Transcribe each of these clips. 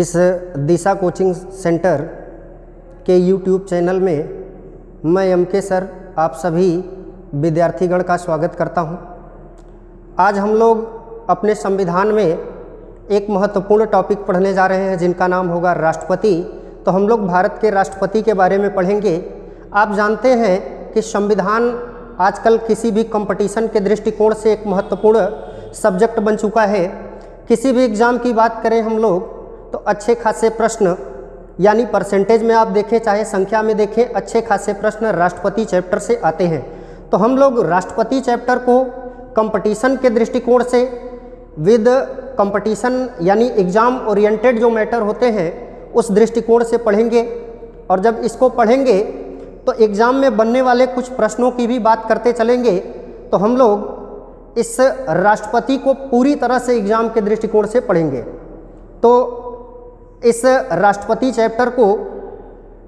इस दिशा coaching centre के YouTube channel में मैं एमके सर आप सभी विद्यार्थीगण का स्वागत करता हूं। आज हम लोग अपने संविधान में एक महत्वपूर्ण टॉपिक पढ़ने जा रहे हैं जिनका नाम होगा राष्ट्रपति। तो हम लोग भारत के राष्ट्रपति के बारे में पढ़ेंगे। आप जानते हैं कि संविधान आजकल किसी भी कंपटीशन के दृष्टिकोण से एक महत्वपूर्ण सब्जेक्ट बन चुका है। किसी भी एग्ज़ाम की बात करें हम लोग तो अच्छे खासे प्रश्न यानी परसेंटेज में आप देखें चाहे संख्या में देखें, अच्छे खासे प्रश्न राष्ट्रपति चैप्टर से आते हैं। तो हम लोग राष्ट्रपति चैप्टर को कंपटीशन के दृष्टिकोण से विद कंपटीशन यानी एग्ज़ाम ओरिएंटेड जो मैटर होते हैं उस दृष्टिकोण से पढ़ेंगे। और जब इसको पढ़ेंगे तो एग्ज़ाम में बनने वाले कुछ प्रश्नों की भी बात करते चलेंगे। तो हम लोग इस राष्ट्रपति को पूरी तरह से एग्ज़ाम के दृष्टिकोण से पढ़ेंगे। तो इस राष्ट्रपति चैप्टर को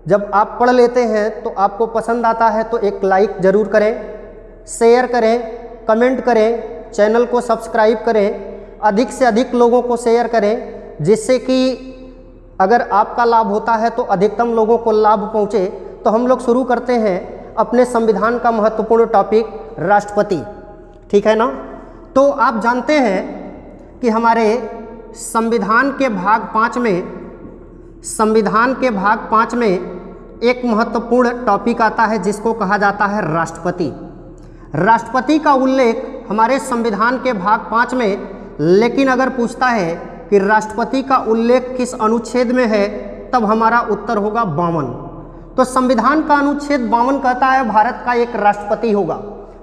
जब आप पढ़ लेते हैं तो आपको पसंद आता है तो एक लाइक ज़रूर करें, शेयर करें, कमेंट करें, चैनल को सब्सक्राइब करें, अधिक से अधिक लोगों को शेयर करें, जिससे कि अगर आपका लाभ होता है तो अधिकतम लोगों को लाभ पहुँचे। तो हम लोग शुरू करते हैं अपने संविधान का महत्वपूर्ण टॉपिक राष्ट्रपति। ठीक है ना। तो आप जानते हैं कि हमारे संविधान के भाग 5 में एक महत्वपूर्ण टॉपिक आता है जिसको कहा जाता है राष्ट्रपति। राष्ट्रपति का उल्लेख हमारे संविधान के भाग 5 में, लेकिन अगर पूछता है कि राष्ट्रपति का उल्लेख किस अनुच्छेद में है तब हमारा उत्तर होगा 52। तो संविधान का अनुच्छेद 52 कहता है भारत का एक राष्ट्रपति होगा।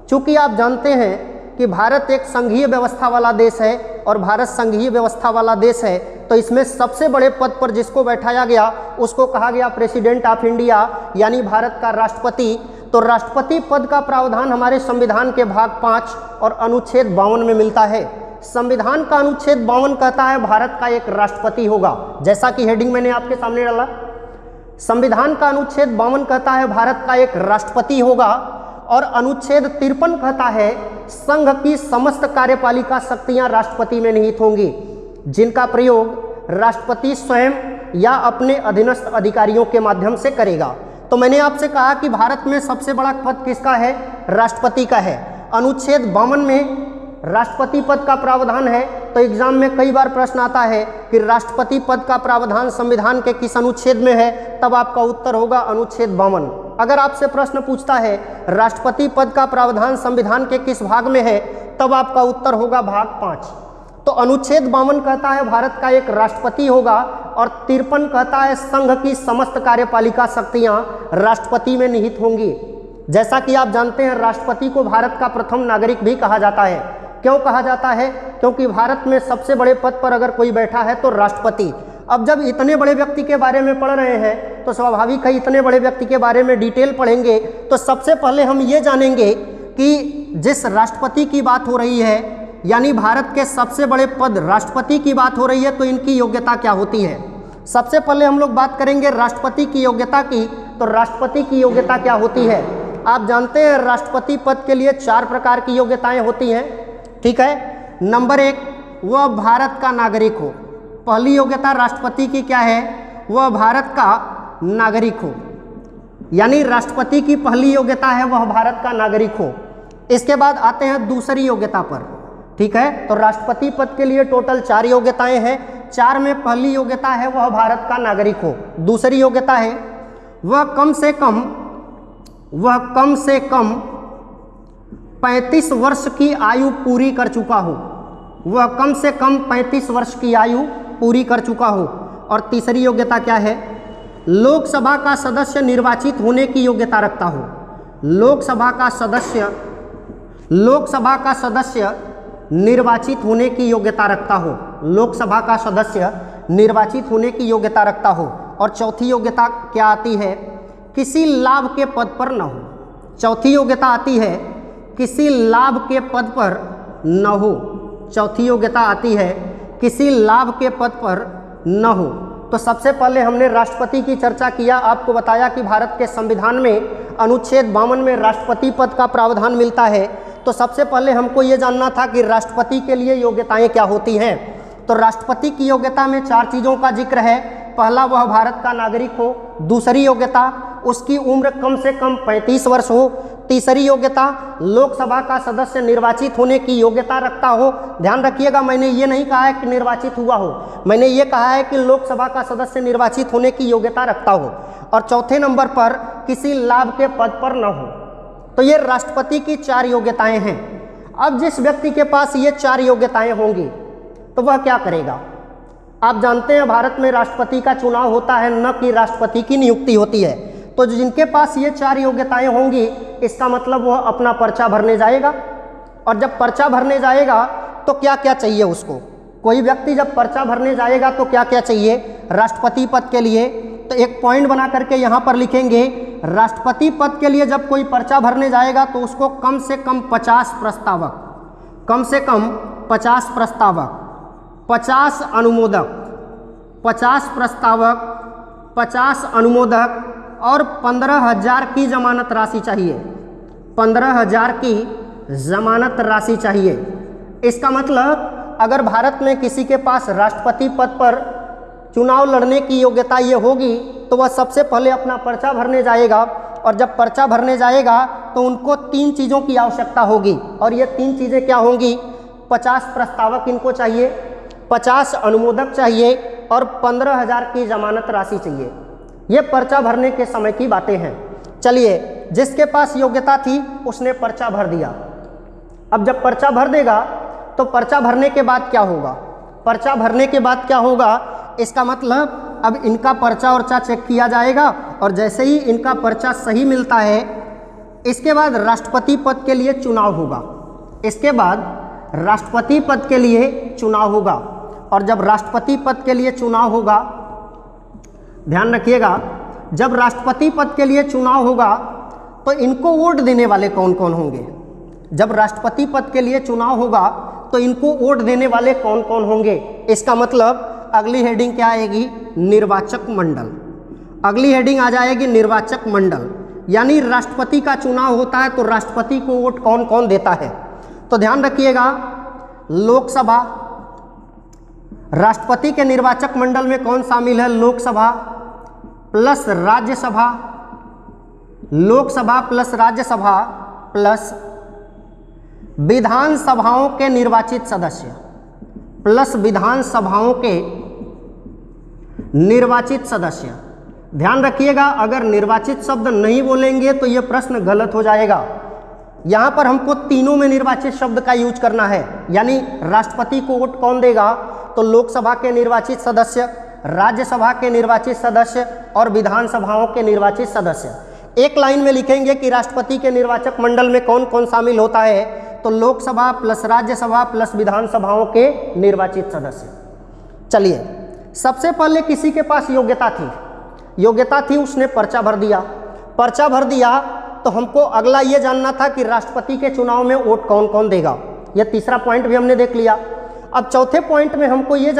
चूंकि आप जानते हैं कि भारत एक संघीय व्यवस्था वाला देश है और भारत संघीय व्यवस्था वाला देश है, तो इसमें सबसे बड़े पद पर जिसको बैठाया गया उसको कहा गया प्रेसिडेंट ऑफ इंडिया यानी भारत का राष्ट्रपति। तो राष्ट्रपति पद का प्रावधान हमारे संविधान के भाग 5 और अनुच्छेद 52 में मिलता है। संविधान का अनुच्छेद 52 कहता है भारत का एक राष्ट्रपति होगा, जैसा कि हेडिंग मैंने आपके सामने डाला। संविधान का अनुच्छेद 52 कहता है भारत का एक राष्ट्रपति होगा और अनुच्छेद 53 कहता है संघ की समस्त कार्यपालिका शक्तियां राष्ट्रपति में निहित होंगी, जिनका प्रयोग राष्ट्रपति स्वयं या अपने अधीनस्थ अधिकारियों के माध्यम से करेगा। तो मैंने आपसे कहा कि भारत में सबसे बड़ा पद किसका है? राष्ट्रपति का है। अनुच्छेद 52 में राष्ट्रपति पद का प्रावधान है। तो एग्जाम में कई बार प्रश्न आता है कि राष्ट्रपति पद का प्रावधान संविधान के किस अनुच्छेद में है, तब आपका उत्तर होगा अनुच्छेद 52। अगर आपसे प्रश्न पूछता है राष्ट्रपति पद का प्रावधान संविधान के किस भाग में है, तब आपका उत्तर होगा भाग 5। तो अनुच्छेद 52 कहता है भारत का एक राष्ट्रपति होगा और 53 कहता है संघ की समस्त कार्यपालिका शक्तियां राष्ट्रपति में निहित होंगी। जैसा कि आप जानते हैं राष्ट्रपति को भारत का प्रथम नागरिक भी कहा जाता है। क्यों कहा जाता है? क्योंकि भारत में सबसे बड़े पद पर अगर कोई बैठा है तो राष्ट्रपति। अब जब इतने बड़े व्यक्ति के बारे में पढ़ रहे हैं तो स्वाभाविक है इतने बड़े व्यक्ति के बारे में डिटेल पढ़ेंगे। तो सबसे पहले हम ये जानेंगे कि जिस राष्ट्रपति की बात हो रही है यानी भारत के सबसे बड़े पद राष्ट्रपति की बात हो रही है, तो इनकी योग्यता क्या होती है। सबसे पहले हम लोग बात करेंगे राष्ट्रपति की योग्यता की। तो राष्ट्रपति की योग्यता क्या होती है? आप जानते हैं राष्ट्रपति पद के लिए 4 प्रकार की योग्यताएं होती हैं। ठीक है। नंबर 1, वह भारत का नागरिक हो। पहली योग्यता राष्ट्रपति की क्या है? वह भारत का नागरिक हो, यानी राष्ट्रपति की पहली योग्यता है वह भारत का नागरिक हो। इसके बाद आते हैं दूसरी योग्यता पर। ठीक है। तो राष्ट्रपति पद के लिए टोटल 4 योग्यताएं हैं। 4 में पहली योग्यता है वह भारत का नागरिक हो। दूसरी योग्यता है वह कम से कम 35 वर्ष की आयु पूरी कर चुका हो। वह कम से कम 35 वर्ष की आयु पूरी कर चुका हो। और तीसरी योग्यता क्या है? लोकसभा का सदस्य निर्वाचित होने की योग्यता रखता हो। लोकसभा का सदस्य निर्वाचित होने की योग्यता रखता हो। लोकसभा का सदस्य निर्वाचित होने की योग्यता रखता हो। और चौथी योग्यता क्या आती है? किसी लाभ के पद पर न हो। चौथी योग्यता आती है किसी लाभ के पद पर न हो। चौथी योग्यता आती है किसी लाभ के पद पर न हो। तो सबसे पहले हमने राष्ट्रपति की चर्चा किया, आपको बताया कि भारत के संविधान में अनुच्छेद 52 में राष्ट्रपति पद का प्रावधान मिलता है। तो सबसे पहले हमको ये जानना था कि राष्ट्रपति के लिए योग्यताएं क्या होती हैं। तो राष्ट्रपति की योग्यता में 4 चीज़ों का जिक्र है। पहला, वह भारत का नागरिक हो। दूसरी योग्यता, उसकी उम्र कम से कम 35 वर्ष हो। तीसरी योग्यता, लोकसभा का सदस्य निर्वाचित होने की योग्यता रखता हो। ध्यान रखिएगा, मैंने ये नहीं कहा है कि निर्वाचित हुआ हो, मैंने ये कहा है कि लोकसभा का सदस्य निर्वाचित होने की योग्यता रखता हो। और चौथे नंबर पर, किसी लाभ के पद पर न हो। तो ये राष्ट्रपति की 4 योग्यताएं हैं। अब जिस व्यक्ति के पास ये 4 योग्यताएं होंगी तो वह क्या करेगा? आप जानते हैं भारत में राष्ट्रपति का चुनाव होता है, न कि राष्ट्रपति की नियुक्ति होती है। तो जिनके पास ये 4 योग्यताएं होंगी, इसका मतलब वह अपना पर्चा भरने जाएगा। और जब पर्चा भरने जाएगा तो क्या क्या चाहिए उसको? कोई व्यक्ति जब पर्चा भरने जाएगा तो क्या क्या चाहिए राष्ट्रपति पद के लिए? तो एक पॉइंट बना करके यहाँ पर लिखेंगे, राष्ट्रपति पद के लिए जब कोई पर्चा भरने जाएगा तो उसको कम से कम 50 प्रस्तावक, कम से कम 50 प्रस्तावक, 50 अनुमोदक, 50 प्रस्तावक, 50 अनुमोदक और 15,000 की जमानत राशि चाहिए। 15,000 की जमानत राशि चाहिए। इसका मतलब अगर भारत में किसी के पास राष्ट्रपति पद पर चुनाव लड़ने की योग्यता ये होगी तो वह सबसे पहले अपना पर्चा भरने जाएगा। और जब पर्चा भरने जाएगा तो उनको 3 चीज़ों की आवश्यकता होगी। और ये 3 चीज़ें क्या होंगी? 50 प्रस्तावक इनको चाहिए, 50 अनुमोदक चाहिए और 15,000 की जमानत राशि चाहिए। ये पर्चा भरने के समय की बातें हैं। चलिए, जिसके पास योग्यता थी उसने पर्चा भर दिया। अब जब पर्चा भर देगा तो पर्चा भरने के बाद क्या होगा? पर्चा भरने के बाद क्या होगा? इसका मतलब अब इनका पर्चा वर्चा चेक किया जाएगा और जैसे ही इनका पर्चा सही मिलता है, इसके बाद राष्ट्रपति पद के लिए चुनाव होगा। इसके बाद राष्ट्रपति पद के लिए चुनाव होगा। और जब राष्ट्रपति पद के लिए चुनाव होगा, ध्यान रखिएगा, जब राष्ट्रपति पद के लिए चुनाव होगा तो इनको वोट देने वाले कौन कौन होंगे? जब राष्ट्रपति पद के लिए चुनाव होगा तो इनको वोट देने वाले कौन कौन होंगे? इसका मतलब अगली हेडिंग क्या आएगी? निर्वाचक मंडल। अगली हेडिंग आ जाएगी निर्वाचक मंडल। यानी राष्ट्रपति का चुनाव होता है तो राष्ट्रपति को वोट कौन कौन देता है? तो ध्यान रखिएगा, लोकसभा, राष्ट्रपति के निर्वाचक मंडल में कौन शामिल है? Lok Sabha plus Rajya Sabha, Lok Sabha plus Rajya Sabha plus विधानसभाओं के निर्वाचित सदस्य, प्लस विधानसभाओं के निर्वाचित सदस्य। ध्यान रखिएगा, अगर निर्वाचित शब्द नहीं बोलेंगे तो यह प्रश्न गलत हो जाएगा। यहाँ पर हमको तीनों में निर्वाचित शब्द का यूज करना है। यानी राष्ट्रपति को वोट कौन देगा? तो लोकसभा के निर्वाचित सदस्य, राज्यसभा के निर्वाचित सदस्य और विधानसभाओं के निर्वाचित सदस्य। एक लाइन में लिखेंगे कि राष्ट्रपति के निर्वाचक मंडल में कौन कौन शामिल होता है? तो लोकसभा प्लस राज्यसभा प्लस विधानसभाओं के निर्वाचित सदस्य। चलिए, सबसे पहले किसी के पास योग्यता थी, उसने पर्चा भर दिया। पर्चा भर दिया तो हमको अगला ये जानना था कि राष्ट्रपति के चुनाव में वोट कौन कौन देगा। यह तीसरा पॉइंट भी हमने देख लिया। अब चौथे पॉइंट में हमको ये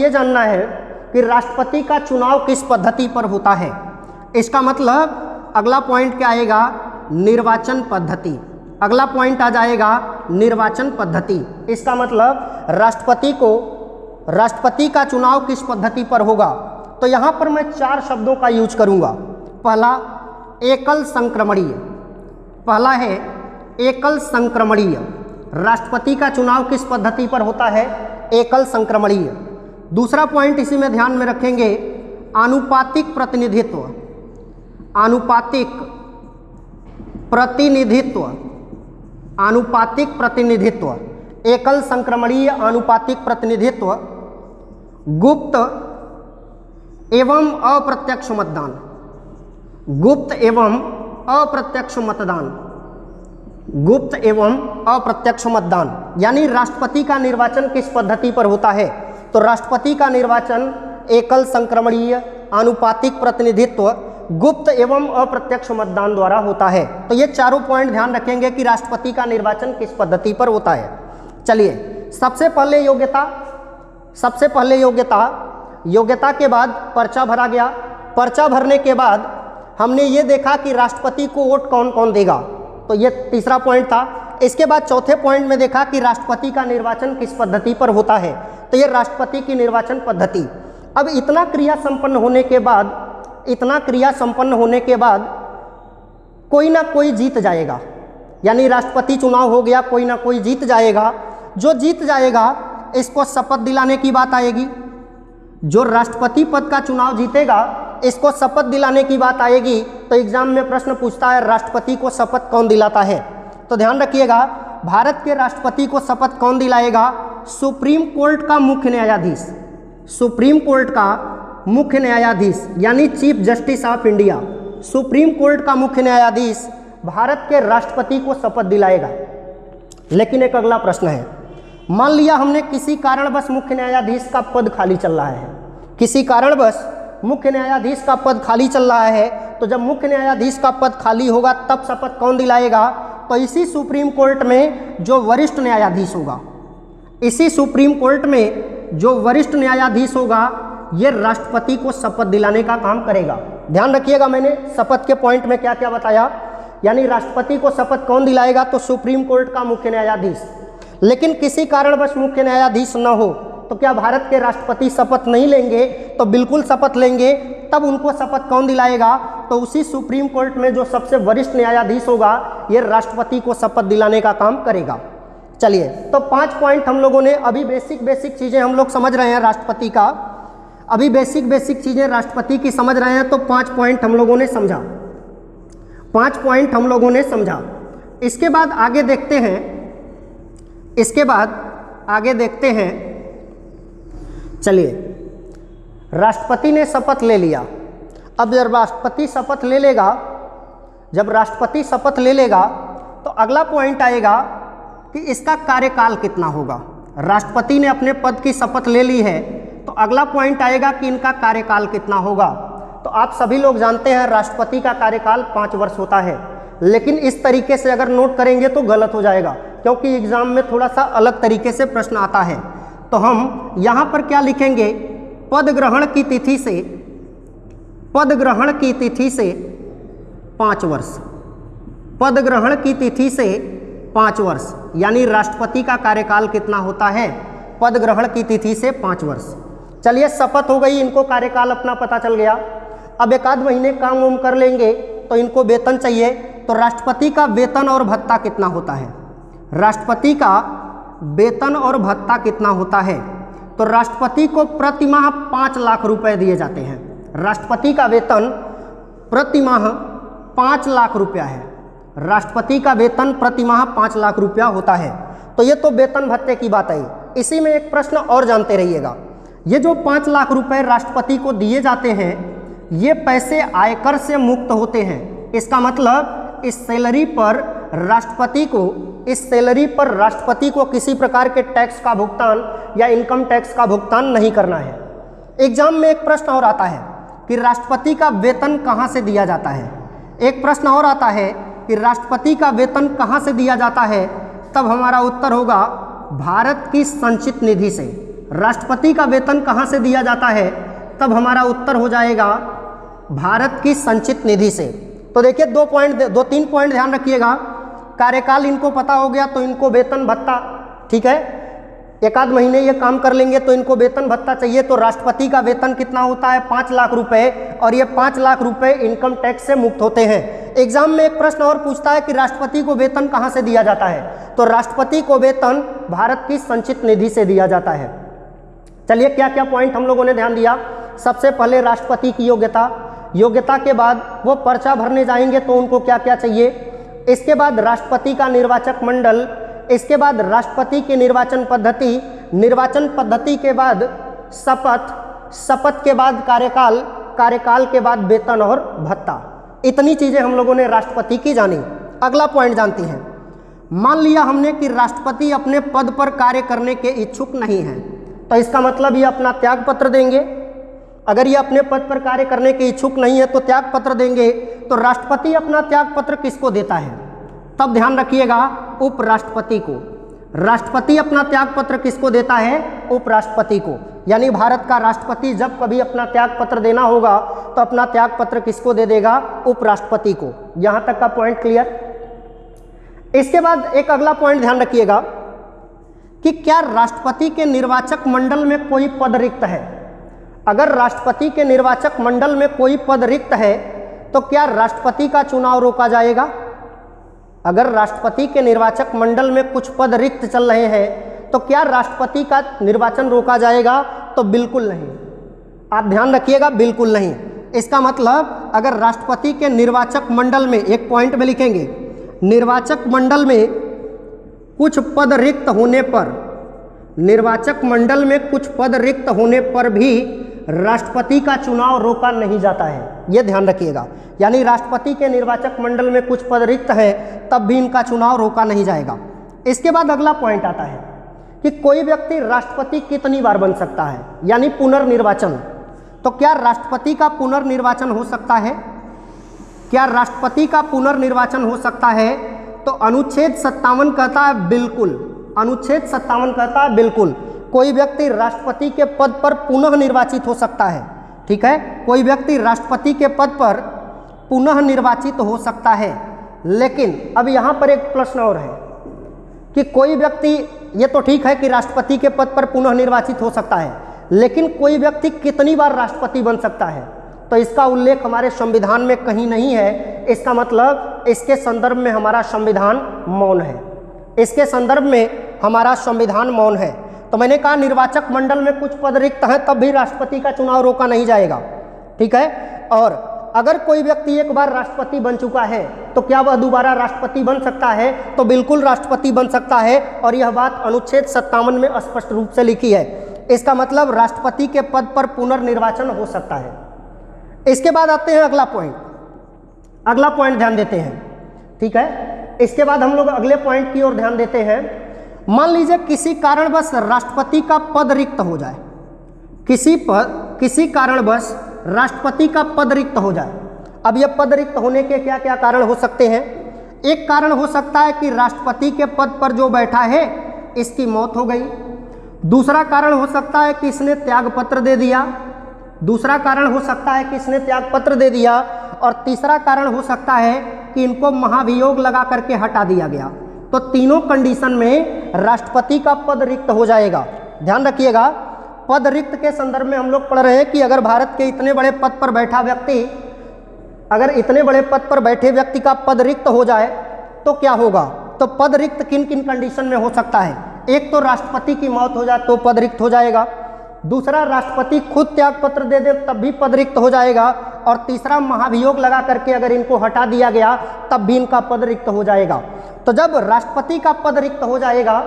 जानना है, कि राष्ट्रपति का चुनाव किस पद्धति पर होता है। इसका मतलब अगला पॉइंट क्या आएगा? निर्वाचन पद्धति। अगला पॉइंट आ जाएगा निर्वाचन पद्धति। इसका मतलब राष्ट्रपति का चुनाव किस पद्धति पर होगा। तो यहाँ पर मैं 4 शब्दों का यूज करूँगा। पहला, एकल संक्रमणीय। पहला है एकल संक्रमणीय। राष्ट्रपति का चुनाव किस पद्धति पर होता है? एकल संक्रमणीय। दूसरा पॉइंट इसी में ध्यान में रखेंगे, आनुपातिक प्रतिनिधित्व। आनुपातिक प्रतिनिधित्व, आनुपातिक प्रतिनिधित्व, एकल संक्रमणीय आनुपातिक प्रतिनिधित्व, गुप्त एवं अप्रत्यक्ष मतदान। गुप्त एवं अप्रत्यक्ष मतदान, गुप्त एवं अप्रत्यक्ष मतदान। यानी राष्ट्रपति का निर्वाचन किस पद्धति पर होता है? तो राष्ट्रपति का निर्वाचन एकल संक्रमणीय आनुपातिक प्रतिनिधित्व, गुप्त एवं अप्रत्यक्ष मतदान द्वारा होता है। तो ये चारों पॉइंट ध्यान रखेंगे कि राष्ट्रपति का निर्वाचन किस पद्धति पर होता है। चलिए, सबसे पहले योग्यता के बाद पर्चा भरा गया। पर्चा भरने के बाद हमने ये देखा कि राष्ट्रपति को वोट कौन कौन देगा। तो ये तीसरा पॉइंट था। इसके बाद चौथे पॉइंट में देखा कि राष्ट्रपति का निर्वाचन किस पद्धति पर होता है, तो ये राष्ट्रपति की निर्वाचन पद्धति। अब इतना क्रिया संपन्न होने के बाद कोई ना कोई जीत जाएगा, यानी राष्ट्रपति चुनाव हो गया, कोई ना कोई जीत जाएगा। जो जीत जाएगा इसको शपथ दिलाने की बात आएगी। जो राष्ट्रपति पद का चुनाव जीतेगा इसको शपथ दिलाने की बात आएगी। तो एग्जाम में प्रश्न पूछता है राष्ट्रपति को शपथ कौन दिलाता है, तो ध्यान रखिएगा भारत के राष्ट्रपति को शपथ कौन दिलाएगा? सुप्रीम कोर्ट का मुख्य न्यायाधीश, सुप्रीम कोर्ट का मुख्य न्यायाधीश यानी chief justice of India, supreme court का मुख्य न्यायाधीश भारत के राष्ट्रपति को शपथ दिलाएगा। लेकिन एक अगला प्रश्न है, मान लिया हमने किसी कारणवश मुख्य न्यायाधीश का पद खाली चल रहा है, किसी कारणवश मुख्य न्यायाधीश का पद खाली चल रहा है, तो जब मुख्य न्यायाधीश का पद खाली होगा तब शपथ कौन दिलाएगा? तो इसी सुप्रीम कोर्ट में जो वरिष्ठ न्यायाधीश होगा, इसी सुप्रीम कोर्ट में जो वरिष्ठ न्यायाधीश होगा ये राष्ट्रपति को शपथ दिलाने का काम करेगा। ध्यान रखिएगा मैंने शपथ के पॉइंट में क्या क्या बताया, यानी राष्ट्रपति को शपथ कौन दिलाएगा? तो सुप्रीम कोर्ट का मुख्य न्यायाधीश। लेकिन किसी कारणवश मुख्य न्यायाधीश न हो तो क्या भारत के राष्ट्रपति शपथ नहीं लेंगे? तो बिल्कुल शपथ लेंगे। तब उनको शपथ कौन दिलाएगा? तो उसी सुप्रीम कोर्ट में जो सबसे वरिष्ठ न्यायाधीश होगा ये राष्ट्रपति को शपथ दिलाने का काम करेगा। चलिए, तो 5 पॉइंट हम लोगों ने अभी बेसिक चीज़ें हम लोग समझ रहे हैं राष्ट्रपति का, अभी बेसिक चीज़ें राष्ट्रपति की समझ रहे हैं। तो 5 पॉइंट हम लोगों ने समझा, 5 पॉइंट हम लोगों ने समझा। इसके बाद आगे देखते हैं, इसके बाद आगे देखते हैं। चलिए, राष्ट्रपति ने शपथ ले लिया। अब जब राष्ट्रपति शपथ ले लेगा, जब राष्ट्रपति शपथ ले लेगा तो अगला पॉइंट आएगा कि इसका कार्यकाल कितना होगा। राष्ट्रपति ने अपने पद की शपथ ले ली है तो अगला पॉइंट आएगा कि इनका कार्यकाल कितना होगा। तो आप सभी लोग जानते हैं राष्ट्रपति का कार्यकाल 5 वर्ष होता है, लेकिन इस तरीके से अगर नोट करेंगे तो गलत हो जाएगा, क्योंकि एग्जाम में थोड़ा सा अलग तरीके से प्रश्न आता है। तो हम यहाँ पर क्या लिखेंगे? पद ग्रहण की तिथि से, पद ग्रहण की तिथि से 5 वर्ष, पद ग्रहण की तिथि से 5 वर्ष, यानी राष्ट्रपति का कार्यकाल कितना होता है? पद ग्रहण की तिथि से 5 वर्ष। चलिए, शपथ हो गई, इनको कार्यकाल अपना पता चल गया। अब 1 महीने काम वाम कर लेंगे तो इनको वेतन चाहिए। तो राष्ट्रपति का वेतन और भत्ता कितना होता है? राष्ट्रपति का वेतन और भत्ता कितना होता है? तो राष्ट्रपति को प्रति माह 5 लाख रुपए दिए जाते हैं। राष्ट्रपति का वेतन प्रति माह 5 लाख रुपया है। राष्ट्रपति का वेतन प्रति माह 5 लाख रुपया होता है। तो ये तो वेतन भत्ते की बात आई। इसी में एक प्रश्न और जानते रहिएगा, ये जो 5 लाख रुपए राष्ट्रपति को दिए जाते हैं ये पैसे आयकर से मुक्त होते हैं। इसका मतलब इस सैलरी पर राष्ट्रपति को किसी प्रकार के टैक्स का भुगतान या इनकम टैक्स का भुगतान नहीं करना है। एग्जाम में एक प्रश्न और आता है कि राष्ट्रपति का वेतन कहाँ से दिया जाता है। एक प्रश्न और आता है कि राष्ट्रपति का वेतन कहाँ से दिया जाता है, तब हमारा उत्तर होगा भारत की संचित निधि से। राष्ट्रपति का वेतन कहाँ से दिया जाता है, तब हमारा उत्तर हो जाएगा भारत की संचित निधि से। तो देखिए 2-3 पॉइंट ध्यान रखिएगा। कार्यकाल इनको पता हो गया तो इनको वेतन भत्ता, ठीक है, 1 महीने ये काम कर लेंगे तो इनको वेतन भत्ता चाहिए। तो राष्ट्रपति का वेतन कितना होता है? 5 लाख रुपए, और ये 5 लाख रुपए इनकम टैक्स से मुक्त होते हैं। एग्जाम में एक प्रश्न और पूछता है कि राष्ट्रपति को वेतन कहाँ से दिया जाता है, तो राष्ट्रपति को वेतन भारत की संचित निधि से दिया जाता है। चलिए, क्या क्या पॉइंट हम लोगों ने ध्यान दिया। सबसे पहले राष्ट्रपति की योग्यता के बाद वो पर्चा भरने जाएंगे तो उनको क्या क्या चाहिए। इसके बाद राष्ट्रपति का निर्वाचक मंडल, इसके बाद राष्ट्रपति की निर्वाचन पद्धति के बाद शपथ के बाद कार्यकाल के बाद वेतन और भत्ता। इतनी चीजें हम लोगों ने राष्ट्रपति की जानी। अगला पॉइंट जानती हैं। मान लिया हमने कि राष्ट्रपति अपने पद पर कार्य करने के इच्छुक नहीं हैं, तो इसका मतलब ये अपना त्याग पत्र देंगे। अगर ये अपने पद पर कार्य करने के इच्छुक नहीं है तो त्याग पत्र देंगे। तो राष्ट्रपति अपना त्याग पत्र किसको देता है? तब ध्यान रखिएगा, उपराष्ट्रपति को। राष्ट्रपति अपना त्याग पत्र किसको देता है? उपराष्ट्रपति को। यानी भारत का राष्ट्रपति जब कभी अपना त्याग पत्र देना होगा तो अपना त्याग पत्र किसको दे देगा? उपराष्ट्रपति को। यहाँ तक का पॉइंट क्लियर। इसके बाद एक अगला पॉइंट ध्यान रखिएगा कि क्या राष्ट्रपति के निर्वाचक मंडल में कोई पद रिक्त है। अगर राष्ट्रपति के निर्वाचक मंडल में कोई पद रिक्त है तो क्या राष्ट्रपति का चुनाव रोका जाएगा। अगर राष्ट्रपति के निर्वाचक मंडल में कुछ पद रिक्त चल रहे हैं तो क्या राष्ट्रपति का निर्वाचन रोका जाएगा। तो बिल्कुल नहीं, आप ध्यान रखिएगा, बिल्कुल नहीं। इसका मतलब अगर राष्ट्रपति के निर्वाचक मंडल में, एक पॉइंट में लिखेंगे, निर्वाचक मंडल में कुछ पद रिक्त होने पर, निर्वाचक मंडल में कुछ पद रिक्त होने पर भी राष्ट्रपति का चुनाव रोका नहीं जाता है, यह ध्यान रखिएगा। यानी राष्ट्रपति के निर्वाचक मंडल में कुछ पद रिक्त है तब भी इनका चुनाव रोका नहीं जाएगा। इसके बाद अगला पॉइंट आता है कि कोई व्यक्ति राष्ट्रपति कितनी बार बन सकता है, यानी पुनर्निर्वाचन। तो क्या राष्ट्रपति का पुनर्निर्वाचन हो सकता है। क्या राष्ट्रपति का पुनर्निर्वाचन हो सकता है। तो अनुच्छेद 57 कहता है बिल्कुल, अनुच्छेद 57 कहता है बिल्कुल, कोई व्यक्ति राष्ट्रपति के पद पर पुनः निर्वाचित हो सकता है। ठीक है, कोई व्यक्ति राष्ट्रपति के पद पर पुनः निर्वाचित हो सकता है। लेकिन अब यहाँ पर एक प्रश्न और है कि कोई व्यक्ति, ये तो ठीक है कि राष्ट्रपति के पद पर पुनः निर्वाचित हो सकता है, लेकिन कोई व्यक्ति कितनी बार राष्ट्रपति बन सकता है। तो इसका उल्लेख हमारे संविधान में कहीं नहीं है। इसका मतलब इसके संदर्भ में हमारा संविधान मौन है, इसके संदर्भ में हमारा संविधान मौन है। तो मैंने कहा निर्वाचक मंडल में कुछ पद रिक्त हैं तब भी राष्ट्रपति का चुनाव रोका नहीं जाएगा। ठीक है, और अगर कोई व्यक्ति एक बार राष्ट्रपति बन चुका है तो क्या वह दोबारा राष्ट्रपति बन सकता है। तो बिल्कुल राष्ट्रपति बन सकता है, और यह बात अनुच्छेद 57 में स्पष्ट रूप से लिखी है। इसका मतलब राष्ट्रपति के पद पर पुनर्निर्वाचन हो सकता है। इसके बाद आते हैं अगला पॉइंट, अगला पॉइंट ध्यान देते हैं। ठीक है, इसके बाद हम लोग अगले पॉइंट की ओर ध्यान देते हैं। मान लीजिए किसी कारणवश राष्ट्रपति का पद रिक्त हो जाए, किसी कारणवश राष्ट्रपति का पद रिक्त हो जाए। अब यह पद रिक्त होने के क्या क्या कारण हो सकते हैं। एक कारण हो सकता है कि राष्ट्रपति के पद पर जो बैठा है इसकी मौत हो गई। दूसरा कारण हो सकता है कि इसने त्यागपत्र दे दिया। दूसरा कारण हो सकता है कि इसने त्यागपत्र दे दिया। और तीसरा कारण हो सकता है कि इनको महाभियोग लगा करके हटा दिया गया। तो तीनों कंडीशन में राष्ट्रपति का पद रिक्त हो जाएगा। ध्यान रखिएगा, पद रिक्त के संदर्भ में हम लोग पढ़ रहे हैं कि अगर भारत के इतने बड़े पद पर बैठा व्यक्ति, अगर इतने बड़े पद पर बैठे व्यक्ति का पद रिक्त हो जाए तो क्या होगा। तो पद रिक्त किन किन कंडीशन में हो सकता है। एक तो राष्ट्रपति की मौत हो जाए तो पद रिक्त हो जाएगा। दूसरा, राष्ट्रपति खुद त्यागपत्र दे दे तब भी पद रिक्त हो जाएगा। और तीसरा, महाभियोग लगा करके अगर इनको हटा दिया गया तब भी इनका पद रिक्त हो जाएगा। तो जब राष्ट्रपति का पद रिक्त हो जाएगा,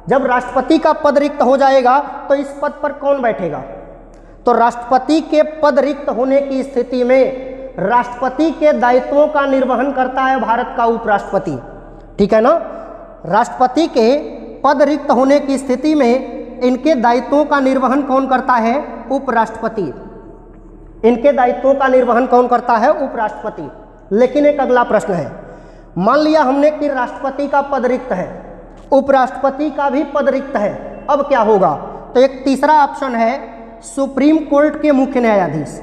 जब राष्ट्रपति का पद रिक्त हो जाएगा तो इस पद पर कौन बैठेगा। तो राष्ट्रपति के पद रिक्त होने की स्थिति में राष्ट्रपति के दायित्वों का निर्वहन करता है भारत का उपराष्ट्रपति। ठीक है ना, राष्ट्रपति के पद रिक्त होने की स्थिति में इनके दायित्वों का निर्वहन कौन करता है। उपराष्ट्रपति। इनके दायित्वों का निर्वहन कौन करता है। उपराष्ट्रपति। लेकिन एक अगला प्रश्न है, मान लिया हमने कि राष्ट्रपति का पद रिक्त है, उपराष्ट्रपति का भी पद रिक्त है, अब क्या होगा। तो एक तीसरा ऑप्शन है, सुप्रीम कोर्ट के मुख्य न्यायाधीश।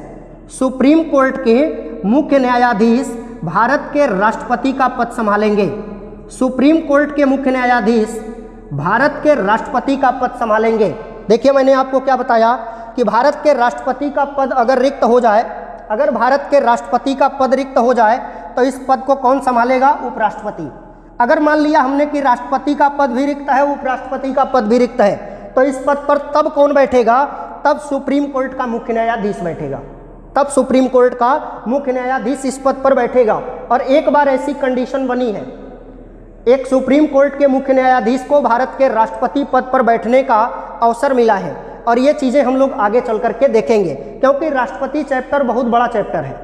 सुप्रीम कोर्ट के मुख्य न्यायाधीश भारत के राष्ट्रपति का पद संभालेंगे। सुप्रीम कोर्ट के मुख्य न्यायाधीश भारत के राष्ट्रपति का पद संभालेंगे। देखिए, मैंने आपको क्या बताया कि भारत के राष्ट्रपति का पद अगर रिक्त हो जाए, अगर भारत के राष्ट्रपति का पद रिक्त हो जाए तो इस पद को कौन संभालेगा। उपराष्ट्रपति। अगर मान लिया हमने कि राष्ट्रपति का पद भी रिक्त है, उपराष्ट्रपति का पद भी रिक्त है, तो इस पद पर तब कौन बैठेगा। तब सुप्रीम कोर्ट का मुख्य न्यायाधीश बैठेगा। तब सुप्रीम कोर्ट का मुख्य न्यायाधीश इस पद पर बैठेगा। और एक बार ऐसी कंडीशन बनी है, एक सुप्रीम कोर्ट के मुख्य न्यायाधीश को भारत के राष्ट्रपति पद पर बैठने का अवसर मिला है। और ये चीज़ें हम लोग आगे चल करके देखेंगे, क्योंकि राष्ट्रपति चैप्टर बहुत बड़ा चैप्टर है।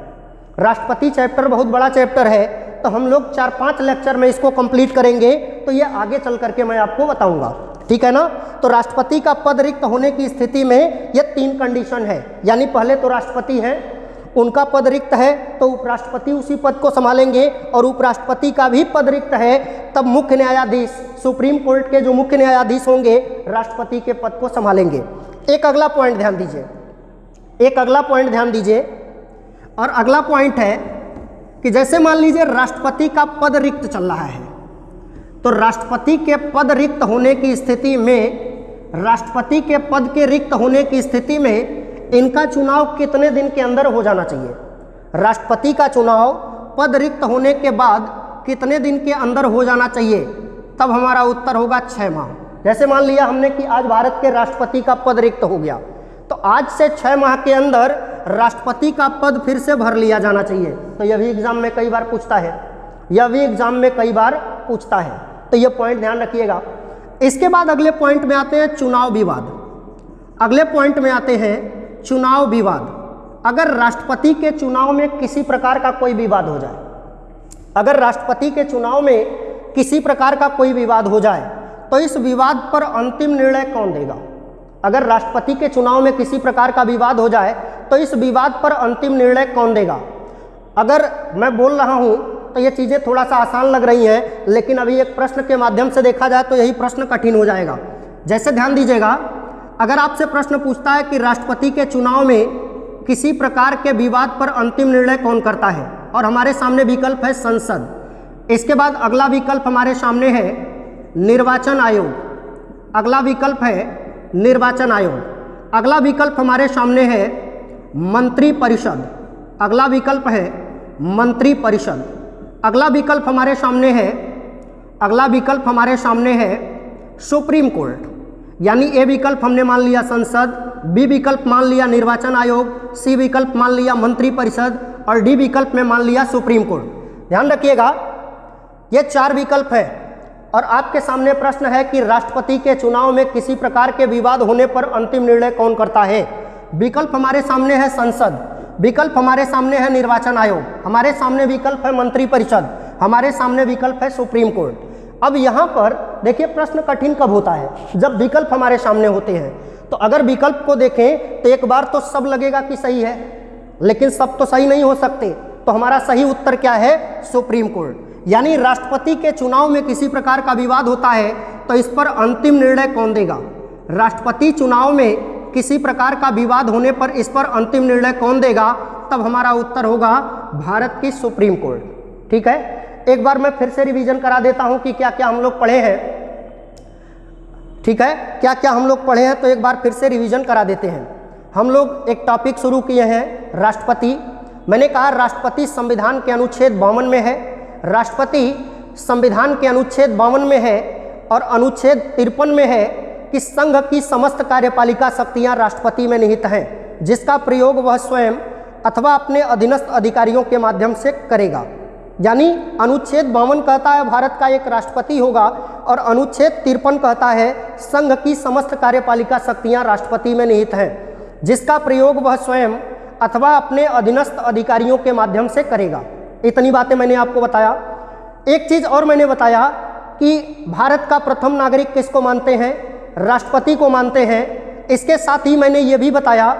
राष्ट्रपति चैप्टर बहुत बड़ा चैप्टर है, तो हम लोग 4-5 लेक्चर में इसको कंप्लीट करेंगे, तो ये आगे चल करके मैं आपको बताऊंगा। ठीक है ना। तो राष्ट्रपति का पद रिक्त होने की स्थिति में ये 3 कंडीशन है। यानी पहले तो राष्ट्रपति हैं, उनका पद रिक्त है तो उपराष्ट्रपति उसी पद को संभालेंगे। और उपराष्ट्रपति का भी पद रिक्त है तब मुख्य न्यायाधीश, सुप्रीम कोर्ट के जो मुख्य न्यायाधीश होंगे, राष्ट्रपति के पद को संभालेंगे। एक अगला पॉइंट ध्यान दीजिए, एक अगला पॉइंट ध्यान दीजिए। और अगला पॉइंट है कि जैसे मान लीजिए राष्ट्रपति का पद रिक्त चल रहा है, तो राष्ट्रपति के पद रिक्त होने की स्थिति में, राष्ट्रपति के पद के रिक्त होने की स्थिति में इनका चुनाव कितने दिन के अंदर हो जाना चाहिए? राष्ट्रपति का चुनाव पद रिक्त होने के बाद कितने दिन के अंदर हो जाना चाहिए? तब हमारा उत्तर होगा 6 माह। जैसे मान लिया हमने कि आज भारत के राष्ट्रपति का पद रिक्त हो गया, तो आज से 6 माह के अंदर राष्ट्रपति का पद फिर से भर लिया जाना चाहिए। तो यह भी एग्जाम में कई बार पूछता है, यह भी एग्जाम में कई बार पूछता है, तो यह पॉइंट ध्यान रखिएगा। इसके बाद अगले पॉइंट में आते हैं चुनाव विवाद। अगले पॉइंट में आते हैं चुनाव विवाद। अगर राष्ट्रपति के चुनाव में किसी प्रकार का कोई विवाद हो जाए, अगर राष्ट्रपति के चुनाव में किसी प्रकार का कोई विवाद हो जाए, तो इस विवाद पर अंतिम निर्णय कौन देगा? अगर राष्ट्रपति के चुनाव में किसी प्रकार का विवाद हो जाए, तो इस विवाद पर अंतिम निर्णय कौन देगा? अगर मैं बोल रहा हूं तो ये चीज़ें थोड़ा सा आसान लग रही हैं, लेकिन अभी एक प्रश्न के माध्यम से देखा जाए तो यही प्रश्न कठिन हो जाएगा। जैसे ध्यान दीजिएगा, अगर आपसे प्रश्न पूछता है कि राष्ट्रपति के चुनाव में किसी प्रकार के विवाद पर अंतिम निर्णय कौन करता है, और हमारे सामने विकल्प है संसद। इसके बाद अगला विकल्प हमारे सामने है निर्वाचन आयोग। अगला विकल्प है निर्वाचन आयोग। अगला विकल्प हमारे सामने है मंत्री परिषद। अगला विकल्प है मंत्री परिषद। अगला विकल्प हमारे सामने है, अगला विकल्प हमारे सामने है सुप्रीम कोर्ट। यानी ए विकल्प हमने मान लिया संसद, बी विकल्प मान लिया निर्वाचन आयोग, सी विकल्प मान लिया मंत्री परिषद और डी विकल्प में मान लिया सुप्रीम कोर्ट। ध्यान रखिएगा, ये 4 विकल्प है और आपके सामने प्रश्न है कि राष्ट्रपति के चुनाव में किसी प्रकार के विवाद होने पर अंतिम निर्णय कौन करता है? विकल्प हमारे सामने है संसद, विकल्प हमारे सामने है निर्वाचन आयोग, हमारे सामने विकल्प है मंत्री परिषद, हमारे सामने विकल्प है सुप्रीम कोर्ट। अब यहाँ पर देखिए प्रश्न कठिन कब होता है? जब विकल्प हमारे सामने होते हैं। तो अगर विकल्प को देखें तो एक बार तो सब लगेगा कि सही है, लेकिन सब तो सही नहीं हो सकते। तो हमारा सही उत्तर क्या है? Supreme court. यानी राष्ट्रपति के चुनाव में किसी प्रकार का विवाद होता है तो इस पर अंतिम निर्णय कौन देगा? राष्ट्रपति चुनाव में किसी प्रकार का विवाद होने पर इस पर अंतिम निर्णय कौन देगा? तब हमारा उत्तर होगा भारत की सुप्रीम कोर्ट। ठीक है, एक बार मैं फिर से रिवीजन करा देता हूं कि क्या क्या हम लोग पढ़े हैं। ठीक है, क्या क्या हम लोग पढ़े हैं, तो एक बार फिर से रिवीजन करा देते हैं। हम लोग एक टॉपिक शुरू किए हैं राष्ट्रपति। मैंने कहा राष्ट्रपति संविधान के अनुच्छेद 52 में है, राष्ट्रपति संविधान के अनुच्छेद 52 में है और अनुच्छेद 53 में है कि संघ की समस्त कार्यपालिका शक्तियां राष्ट्रपति में निहित हैं, जिसका प्रयोग वह स्वयं अथवा अपने अधीनस्थ अधिकारियों के माध्यम से करेगा। यानी अनुच्छेद 52 कहता है भारत का एक राष्ट्रपति होगा और अनुच्छेद 53 कहता है संघ की समस्त कार्यपालिका शक्तियां राष्ट्रपति में निहित हैं, जिसका प्रयोग वह स्वयं अथवा अपने अधीनस्थ अधिकारियों के माध्यम से करेगा। इतनी बातें मैंने आपको बताया। एक चीज़ और मैंने बताया कि भारत का प्रथम नागरिक किसको मानते हैं? राष्ट्रपति को मानते हैं। इसके साथ ही मैंने ये भी बताया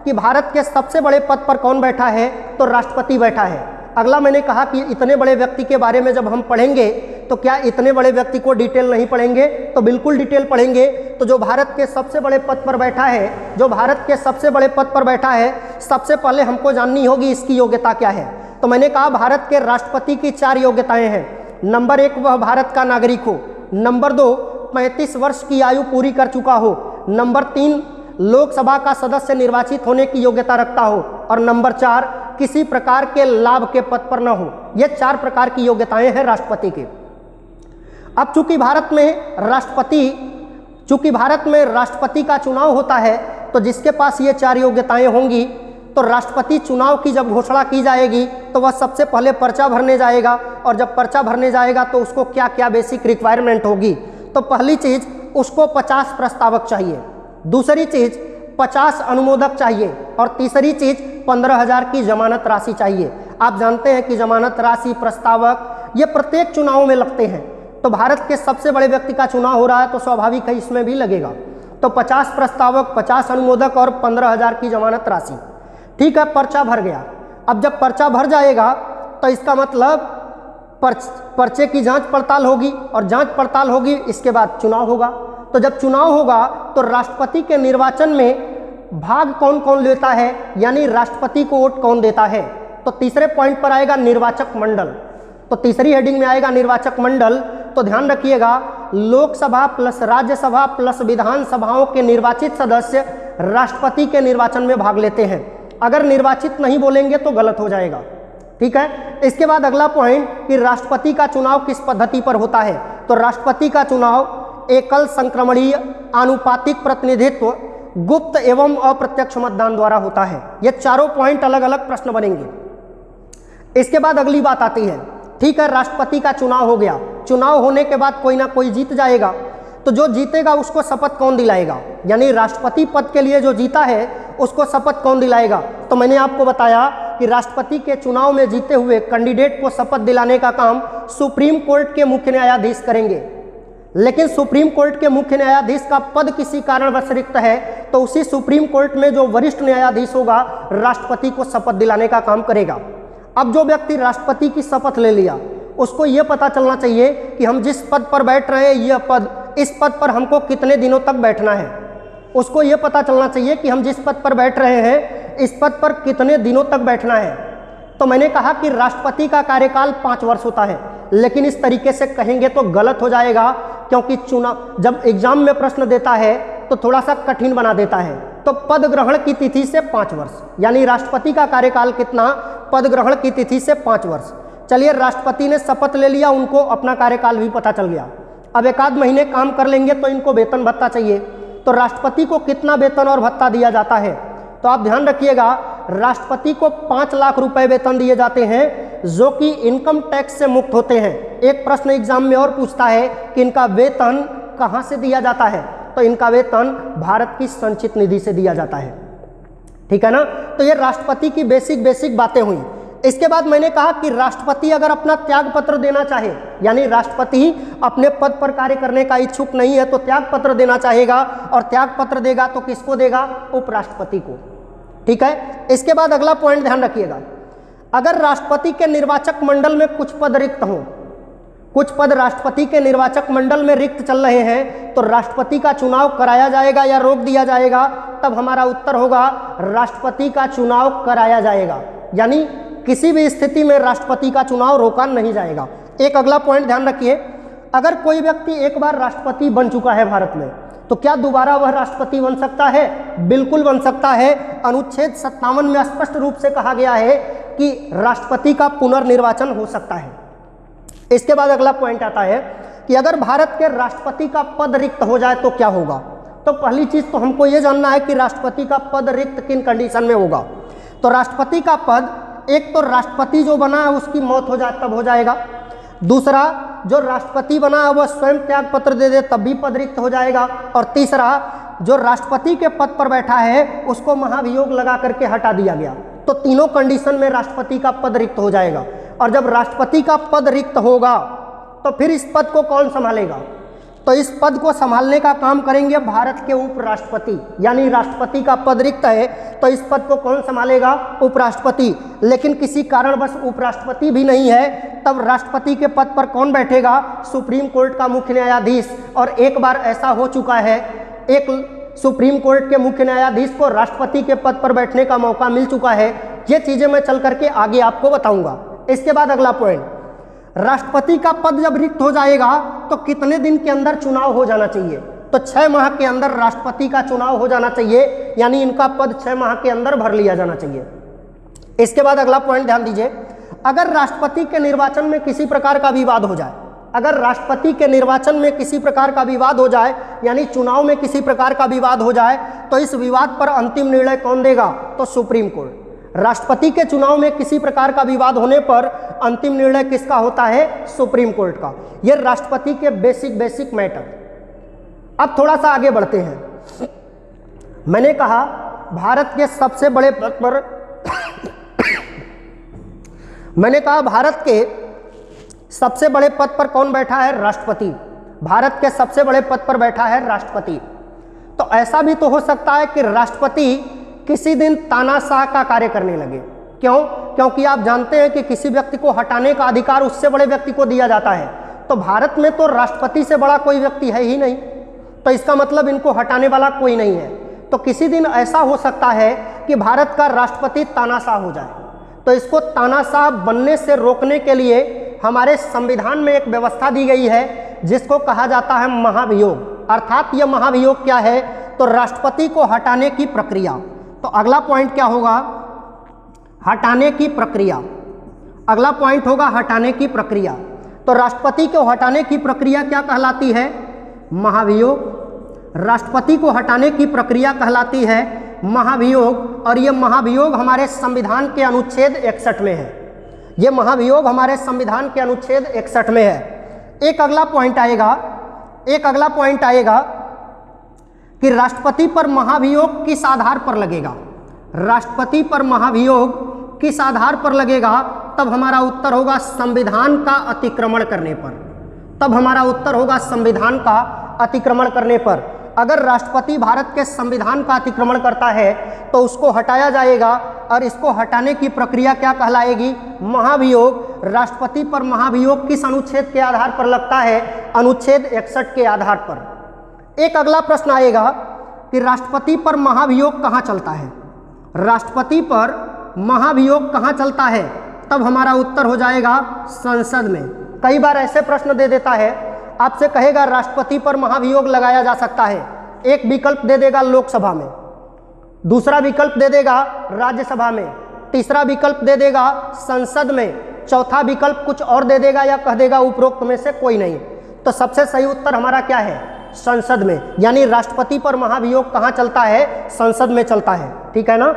कि भारत के सबसे बड़े पद पर कौन बैठा है? तो राष्ट्रपति बैठा है। अगला मैंने कहा कि इतने बड़े व्यक्ति के बारे में जब हम पढ़ेंगे तो क्या इतने बड़े व्यक्ति को डिटेल नहीं पढ़ेंगे? तो बिल्कुल डिटेल पढ़ेंगे। तो जो भारत के सबसे बड़े पद पर बैठा है, जो भारत के सबसे बड़े पद पर बैठा है, सबसे पहले हमको जाननी होगी इसकी योग्यता क्या है। तो मैंने कहा भारत के राष्ट्रपति की 4 योग्यताएं हैं। नंबर 1, वह भारत का नागरिक हो। नंबर 2, 35 वर्ष की आयु पूरी कर चुका हो। नंबर 3, लोकसभा का सदस्य निर्वाचित होने की योग्यता रखता हो। और नंबर 4, किसी प्रकार के लाभ के पद पर न हो। ये 4 प्रकार की योग्यताएं हैं राष्ट्रपति की। अब चूंकि भारत में राष्ट्रपति का चुनाव होता है, तो जिसके पास ये 4 योग्यताएं होंगी, तो राष्ट्रपति चुनाव की जब घोषणा की जाएगी तो वह सबसे पहले पर्चा भरने जाएगा। और जब पर्चा भरने जाएगा तो उसको क्या क्या बेसिक रिक्वायरमेंट होगी? तो पहली चीज़, उसको 50 प्रस्तावक चाहिए। दूसरी चीज़, 50 अनुमोदक चाहिए। और तीसरी चीज़, 15,000 की जमानत राशि चाहिए। आप जानते हैं कि जमानत राशि, प्रस्तावक, ये प्रत्येक चुनाव में लगते हैं। तो भारत के सबसे बड़े व्यक्ति का चुनाव हो रहा है तो स्वाभाविक है इसमें भी लगेगा। तो 50 प्रस्तावक, 50 अनुमोदक और 15,000 की जमानत राशि। ठीक है, पर्चा भर गया। अब जब पर्चा भर जाएगा तो इसका मतलब पर्चे की जांच पड़ताल होगी, और जांच पड़ताल होगी, इसके बाद चुनाव होगा। तो जब चुनाव होगा तो राष्ट्रपति के निर्वाचन में भाग कौन कौन लेता है, यानी राष्ट्रपति को वोट कौन देता है? तो तीसरे पॉइंट पर आएगा निर्वाचक मंडल। तो तीसरी हेडिंग में आएगा निर्वाचक मंडल। तो ध्यान रखिएगा, लोकसभा प्लस राज्यसभा प्लस विधानसभाओं के निर्वाचित सदस्य राष्ट्रपति के निर्वाचन में भाग लेते हैं। अगर निर्वाचित नहीं बोलेंगे तो गलत हो जाएगा, ठीक है। इसके बाद अगला पॉइंट कि राष्ट्रपति का चुनाव किस पद्धति पर होता है। तो राष्ट्रपति का चुनाव एकल संक्रमणीय आनुपातिक प्रतिनिधित्व गुप्त एवं अप्रत्यक्ष मतदान द्वारा होता है। ये चारों पॉइंट अलग अलग प्रश्न बनेंगे। इसके बाद अगली बात आती है, ठीक है, राष्ट्रपति का चुनाव हो गया, चुनाव होने के बाद कोई ना कोई जीत जाएगा, तो जो जीतेगा उसको शपथ कौन दिलाएगा, यानी राष्ट्रपति पद के लिए जो जीता है उसको शपथ कौन दिलाएगा। तो मैंने आपको बताया कि राष्ट्रपति के चुनाव में जीते हुए कैंडिडेट को शपथ दिलाने का काम सुप्रीम कोर्ट के मुख्य न्यायाधीश करेंगे। लेकिन सुप्रीम कोर्ट के मुख्य न्यायाधीश का पद किसी कारणवश रिक्त है तो उसी सुप्रीम कोर्ट में जो वरिष्ठ न्यायाधीश होगा राष्ट्रपति को शपथ दिलाने का काम करेगा। अब जो व्यक्ति राष्ट्रपति की शपथ ले लिया उसको यह पता चलना चाहिए कि हम जिस पद पर बैठ रहे हैं यह पद, इस पद पर हमको कितने दिनों तक बैठना है। उसको यह पता चलना चाहिए कि हम जिस पद पर बैठ रहे हैं इस पद पर कितने दिनों तक बैठना है। तो मैंने कहा कि राष्ट्रपति का कार्यकाल 5 वर्ष होता है, लेकिन इस तरीके से कहेंगे तो गलत हो जाएगा, क्योंकि चुनाव जब एग्जाम में प्रश्न देता है तो थोड़ा सा कठिन बना देता है। तो पद ग्रहण की तिथि से 5 वर्ष, यानी राष्ट्रपति का कार्यकाल कितना, पद ग्रहण की तिथि से 5 वर्ष। चलिए, राष्ट्रपति ने शपथ ले लिया, उनको अपना कार्यकाल भी पता चल गया। अब 1 महीने काम कर लेंगे तो इनको वेतन भत्ता चाहिए। तो राष्ट्रपति को कितना वेतन और भत्ता दिया जाता है, तो आप ध्यान रखिएगा, राष्ट्रपति को 5 लाख रुपए वेतन दिए जाते हैं जो कि इनकम टैक्स से मुक्त होते हैं। एक प्रश्न एग्जाम में और पूछता है कि इनका वेतन कहां से दिया जाता है, तो इनका वेतन भारत की संचित निधि से दिया जाता है, ठीक है ना। तो ये राष्ट्रपति की बेसिक बातें हुई। इसके बाद मैंने कहा कि राष्ट्रपति अगर अपना त्याग पत्र देना चाहे, यानी राष्ट्रपति अपने पद पर कार्य करने का इच्छुक नहीं है तो त्याग पत्र देना चाहेगा, और त्याग पत्र देगा तो किसको देगा, उपराष्ट्रपति को, ठीक है। इसके बाद अगला पॉइंट ध्यान रखिएगा, अगर राष्ट्रपति के निर्वाचक मंडल में कुछ पद रिक्त हों, कुछ पद राष्ट्रपति के निर्वाचक मंडल में रिक्त चल रहे हैं, तो राष्ट्रपति का चुनाव कराया जाएगा या रोक दिया जाएगा। तब हमारा उत्तर होगा राष्ट्रपति का चुनाव कराया जाएगा, यानी किसी भी स्थिति में राष्ट्रपति का चुनाव रोका नहीं जाएगा। एक अगला पॉइंट ध्यान रखिए, अगर कोई व्यक्ति एक बार राष्ट्रपति बन चुका है भारत में तो क्या दोबारा वह राष्ट्रपति बन सकता है, बिल्कुल बन सकता है। अनुच्छेद 57 में स्पष्ट रूप से कहा गया है कि राष्ट्रपति का पुनर्निर्वाचन हो सकता है। इसके बाद अगला पॉइंट आता है कि अगर भारत के राष्ट्रपति का पद रिक्त हो जाए तो क्या होगा। तो पहली चीज तो हमको यह जानना है कि राष्ट्रपति का पद रिक्त किन कंडीशन में होगा। तो राष्ट्रपति का पद, एक तो राष्ट्रपति जो बना है उसकी मौत हो जाए तब हो जाएगा, दूसरा जो राष्ट्रपति बना है वह स्वयं त्याग पत्र दे दे तब भी पद रिक्त हो जाएगा, और तीसरा जो राष्ट्रपति के पद पर बैठा है उसको महाभियोग लगा करके हटा दिया गया। तो तीनों कंडीशन में राष्ट्रपति का पद रिक्त हो जाएगा। और जब राष्ट्रपति का पद रिक्त होगा तो फिर इस पद को कौन संभालेगा, तो इस पद को संभालने का काम करेंगे भारत के उपराष्ट्रपति, यानी राष्ट्रपति का पद रिक्त है तो इस पद को कौन संभालेगा, उपराष्ट्रपति। लेकिन किसी कारणवश उपराष्ट्रपति भी नहीं है, तब राष्ट्रपति के पद पर कौन बैठेगा, सुप्रीम कोर्ट का मुख्य न्यायाधीश। और एक बार ऐसा हो चुका है, एक सुप्रीम कोर्ट के मुख्य न्यायाधीश को राष्ट्रपति के पद पर बैठने का मौका मिल चुका है। ये चीजें मैं चल करके आगे आपको बताऊंगा। इसके बाद अगला पॉइंट, राष्ट्रपति का पद जब रिक्त हो जाएगा तो कितने दिन के अंदर चुनाव हो जाना चाहिए, तो 6 माह के अंदर राष्ट्रपति का चुनाव हो जाना चाहिए, यानी इनका पद 6 माह के अंदर भर लिया जाना चाहिए। इसके बाद अगला पॉइंट ध्यान दीजिए, अगर राष्ट्रपति के निर्वाचन में किसी प्रकार का विवाद हो जाए, अगर राष्ट्रपति के निर्वाचन में किसी प्रकार का विवाद हो जाए, यानी चुनाव में किसी प्रकार का विवाद हो जाए, तो इस विवाद पर अंतिम निर्णय कौन देगा, तो सुप्रीम कोर्ट। राष्ट्रपति के चुनाव में किसी प्रकार का विवाद होने पर अंतिम निर्णय किसका होता है, सुप्रीम कोर्ट का। यह राष्ट्रपति के बेसिक मैटर। अब थोड़ा सा आगे बढ़ते हैं। मैंने कहा भारत के सबसे बड़े पद पर मैंने कहा भारत के सबसे बड़े पद पर कौन बैठा है, राष्ट्रपति। भारत के सबसे बड़े पद पर बैठा है राष्ट्रपति। तो ऐसा भी तो हो सकता है कि राष्ट्रपति किसी दिन तानाशाह का कार्य करने लगे। क्यों, क्योंकि आप जानते हैं कि किसी व्यक्ति को हटाने का अधिकार उससे बड़े व्यक्ति को दिया जाता है। तो भारत में तो राष्ट्रपति से बड़ा कोई व्यक्ति है ही नहीं, तो इसका मतलब इनको हटाने वाला कोई नहीं है। तो किसी दिन ऐसा हो सकता है कि भारत का राष्ट्रपति तानाशाह हो जाए। तो इसको तानाशाह बनने से रोकने के लिए हमारे संविधान में एक व्यवस्था दी गई है जिसको कहा जाता है महाभियोग। अर्थात यह महाभियोग क्या है, तो राष्ट्रपति को हटाने की प्रक्रिया। तो अगला पॉइंट क्या होगा, हटाने की प्रक्रिया। अगला पॉइंट होगा हटाने की प्रक्रिया। तो राष्ट्रपति को हटाने की प्रक्रिया क्या कहलाती है, महाभियोग। राष्ट्रपति को हटाने की प्रक्रिया कहलाती है महाभियोग, और यह महाभियोग हमारे संविधान के अनुच्छेद 61 में है। यह महाभियोग हमारे संविधान के अनुच्छेद 61 में है। एक अगला पॉइंट आएगा कि राष्ट्रपति पर महाभियोग किस आधार पर लगेगा। राष्ट्रपति पर महाभियोग किस आधार पर लगेगा, तब हमारा उत्तर होगा संविधान का अतिक्रमण करने पर। तब हमारा उत्तर होगा संविधान का अतिक्रमण करने पर। अगर राष्ट्रपति भारत के संविधान का अतिक्रमण करता है तो उसको हटाया जाएगा, और इसको हटाने की प्रक्रिया क्या कहलाएगी, महाभियोग। राष्ट्रपति पर महाभियोग किस अनुच्छेद के आधार पर लगता है, अनुच्छेद 61 के आधार पर। एक अगला प्रश्न आएगा कि राष्ट्रपति पर महाभियोग कहाँ चलता है। राष्ट्रपति पर महाभियोग कहाँ चलता है, तब हमारा उत्तर हो जाएगा संसद में। कई बार ऐसे प्रश्न दे देता है, आपसे कहेगा राष्ट्रपति पर महाभियोग लगाया जा सकता है, एक विकल्प दे देगा लोकसभा में, दूसरा विकल्प दे देगा राज्यसभा में, तीसरा विकल्प दे देगा संसद में, चौथा विकल्प कुछ और दे देगा या कह देगा उपरोक्त में से कोई नहीं। तो सबसे सही उत्तर हमारा क्या है, संसद में। यानी राष्ट्रपति पर महाभियोग कहाँ चलता है, संसद में चलता है। ठीक है ना।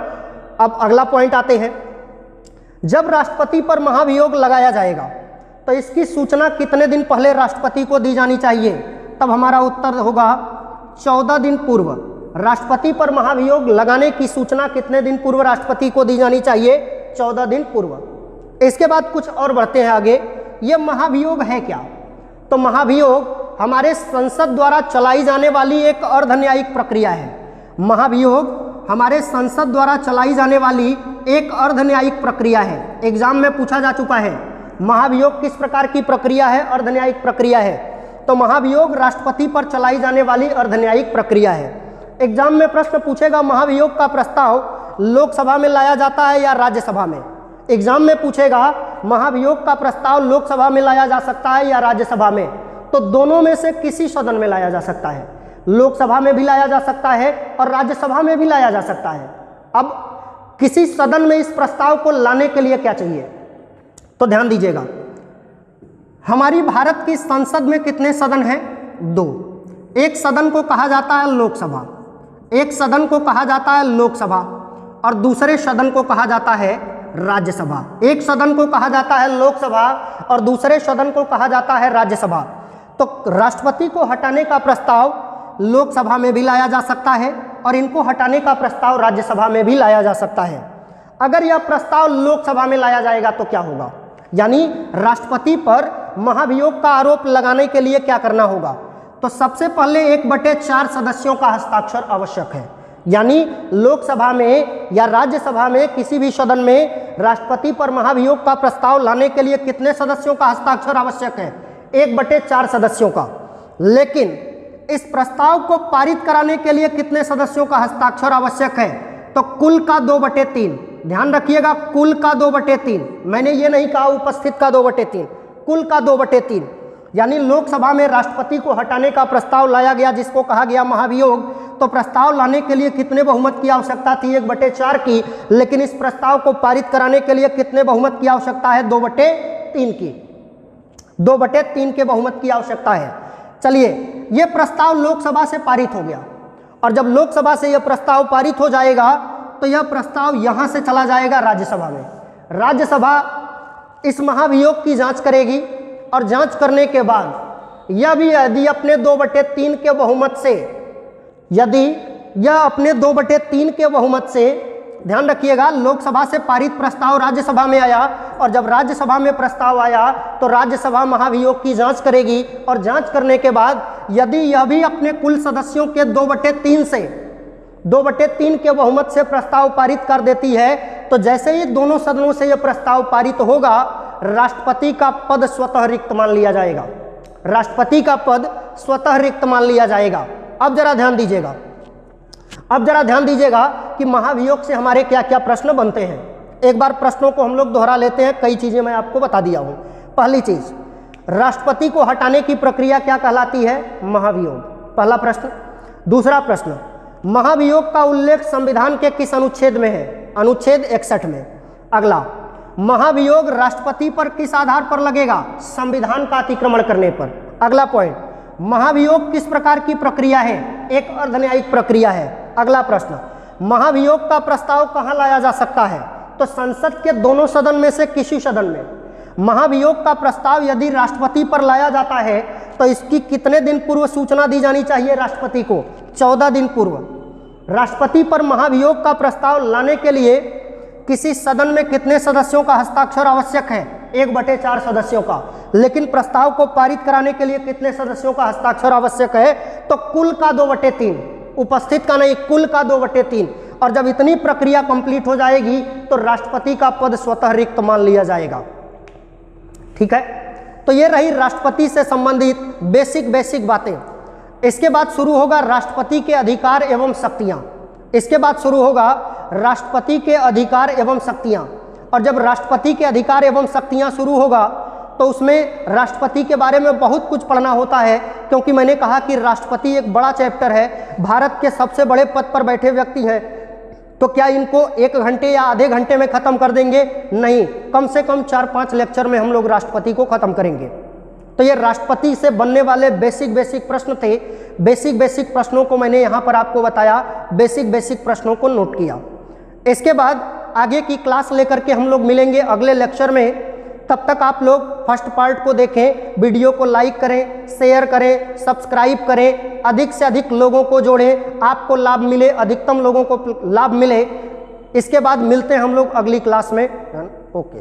अब अगला पॉइंट आते हैं, जब राष्ट्रपति पर महाभियोग लगाया जाएगा तो इसकी सूचना कितने दिन पहले राष्ट्रपति को दी जानी चाहिए, तब हमारा उत्तर होगा 14 दिन पूर्व। राष्ट्रपति पर महाभियोग लगाने की सूचना कितने दिन पूर्व राष्ट्रपति को दी जानी चाहिए, 14 दिन पूर्व। इसके बाद कुछ और बढ़ते हैं आगे। ये महाभियोग है क्या, तो महाभियोग हमारे संसद द्वारा चलाई जाने वाली एक अर्धन्यायिक प्रक्रिया है। महाभियोग हमारे संसद द्वारा चलाई जाने वाली एक अर्धन्यायिक प्रक्रिया है। एग्जाम में पूछा जा चुका है महाभियोग किस प्रकार की प्रक्रिया है, अर्धन्यायिक प्रक्रिया है। तो महाभियोग राष्ट्रपति पर चलाई जाने वाली अर्धन्यायिक प्रक्रिया है। एग्जाम में प्रश्न पूछेगा महाभियोग का प्रस्ताव लोकसभा में लाया जाता है या राज्यसभा में। एग्जाम में पूछेगा महाभियोग का प्रस्ताव लोकसभा में लाया जा सकता है या राज्यसभा में, तो दोनों में से किसी सदन में लाया जा सकता है। लोकसभा में भी लाया जा सकता है और राज्यसभा में भी लाया जा सकता है। अब किसी सदन में इस प्रस्ताव को लाने के लिए क्या चाहिए, तो ध्यान दीजिएगा, हमारी भारत की संसद में कितने सदन हैं, 2। एक सदन को कहा जाता है लोकसभा, एक सदन को कहा जाता है लोकसभा और दूसरे सदन को कहा जाता है राज्यसभा। एक सदन को कहा जाता है लोकसभा और दूसरे सदन को कहा जाता है राज्यसभा। तो राष्ट्रपति को हटाने का प्रस्ताव लोकसभा में भी लाया जा सकता है और इनको हटाने का प्रस्ताव राज्यसभा में भी लाया जा सकता है। अगर यह प्रस्ताव लोकसभा में लाया जाएगा तो क्या होगा, यानी राष्ट्रपति पर महाभियोग का आरोप लगाने के लिए क्या करना होगा, तो सबसे पहले 1/4 सदस्यों का हस्ताक्षर आवश्यक है। यानी लोकसभा में या राज्यसभा में किसी भी सदन में राष्ट्रपति पर महाभियोग का प्रस्ताव लाने के लिए कितने सदस्यों का हस्ताक्षर आवश्यक है, 1/4 सदस्यों का। लेकिन इस प्रस्ताव को पारित कराने के लिए कितने सदस्यों का हस्ताक्षर आवश्यक है, तो कुल का 2/3। ध्यान रखिएगा, कुल का 2/3। मैंने ये नहीं कहा उपस्थित का 2/3, कुल का 2/3। यानी लोकसभा में राष्ट्रपति को हटाने का प्रस्ताव लाया गया जिसको कहा गया महाभियोग, तो प्रस्ताव लाने के लिए कितने बहुमत की आवश्यकता थी, 1/4 की। लेकिन इस प्रस्ताव को पारित कराने के लिए कितने बहुमत की आवश्यकता है, 2/3 की। 2/3 के बहुमत की आवश्यकता है। चलिए, यह प्रस्ताव लोकसभा से पारित हो गया और जब लोकसभा से यह प्रस्ताव पारित हो जाएगा तो यह प्रस्ताव यहां से चला जाएगा राज्यसभा में। राज्यसभा इस महाभियोग की जांच करेगी और जांच करने के बाद यह भी यदि अपने 2/3 के बहुमत से, यदि यह अपने 2/3 के बहुमत से, ध्यान रखिएगा, लोकसभा से पारित प्रस्ताव राज्यसभा में आया और जब राज्यसभा में प्रस्ताव आया तो राज्यसभा महाभियोग की जांच करेगी और जांच करने के बाद यदि यह भी अपने कुल सदस्यों के 2/3 से, 2/3 के बहुमत से प्रस्ताव पारित कर देती है, तो जैसे ही दोनों सदनों से यह प्रस्ताव पारित होगा, राष्ट्रपति का पद स्वतः रिक्त मान लिया जाएगा। राष्ट्रपति का पद स्वतः रिक्त मान लिया जाएगा। अब जरा ध्यान दीजिएगा, अब जरा ध्यान दीजिएगा कि महाभियोग से हमारे क्या क्या प्रश्न बनते हैं। एक बार प्रश्नों को हम लोग दोहरा लेते हैं, कई चीजें मैं आपको बता दिया हूं। पहली चीज, राष्ट्रपति को हटाने की प्रक्रिया क्या कहलाती है? महाभियोग। पहला प्रश्न। दूसरा प्रश्न, महाभियोग का उल्लेख संविधान के किस अनुच्छेद में है? अनुच्छेद 61 में। अगला, महाभियोग राष्ट्रपति पर किस आधार पर लगेगा? संविधान का अतिक्रमण करने पर। अगला पॉइंट, महाभियोग किस प्रकार की प्रक्रिया है? एक अर्धन्यायिक प्रक्रिया है। अगला प्रश्न, महाभियोग का प्रस्ताव कहाँ लाया जा सकता है? तो संसद के दोनों सदन में से किसी सदन में। महाभियोग का प्रस्ताव यदि राष्ट्रपति पर लाया जाता है तो इसकी कितने दिन पूर्व सूचना दी जानी चाहिए राष्ट्रपति को? 14 दिन पूर्व। राष्ट्रपति पर महाभियोग का प्रस्ताव लाने के लिए किसी सदन में कितने सदस्यों का हस्ताक्षर आवश्यक है? 1/4 सदस्यों का। लेकिन प्रस्ताव को पारित कराने के लिए कितने सदस्यों का हस्ताक्षर आवश्यक है? तो कुल का 2/3, उपस्थित का नहीं, कुल का 2/3। और जब इतनी प्रक्रिया कंप्लीट हो जाएगी तो राष्ट्रपति का पद स्वतः रिक्त मान लिया जाएगा। ठीक है, तो ये रही राष्ट्रपति से संबंधित बेसिक बातें। इसके बाद शुरू होगा राष्ट्रपति के अधिकार एवं शक्तियां। इसके बाद शुरू होगा राष्ट्रपति के अधिकार एवं शक्तियां। और जब राष्ट्रपति के अधिकार एवं शक्तियां शुरू होगा तो उसमें राष्ट्रपति के बारे में बहुत कुछ पढ़ना होता है, क्योंकि मैंने कहा कि राष्ट्रपति एक बड़ा चैप्टर है, भारत के सबसे बड़े पद पर बैठे व्यक्ति हैं। तो क्या इनको 1 घंटे या आधे घंटे में खत्म कर देंगे? नहीं, कम से कम 4-5 लेक्चर में हम लोग राष्ट्रपति को खत्म करेंगे। तो ये राष्ट्रपति से बनने वाले बेसिक प्रश्न थे। बेसिक प्रश्नों को मैंने यहाँ पर आपको बताया, बेसिक प्रश्नों को नोट किया। इसके बाद आगे की क्लास लेकर के हम लोग मिलेंगे अगले लेक्चर में। तब तक आप लोग फर्स्ट पार्ट को देखें, वीडियो को लाइक करें, शेयर करें, सब्सक्राइब करें, अधिक से अधिक लोगों को जोड़ें, आपको लाभ मिले, अधिकतम लोगों को लाभ मिले। इसके बाद मिलते हैं हम लोग अगली क्लास में। ओके।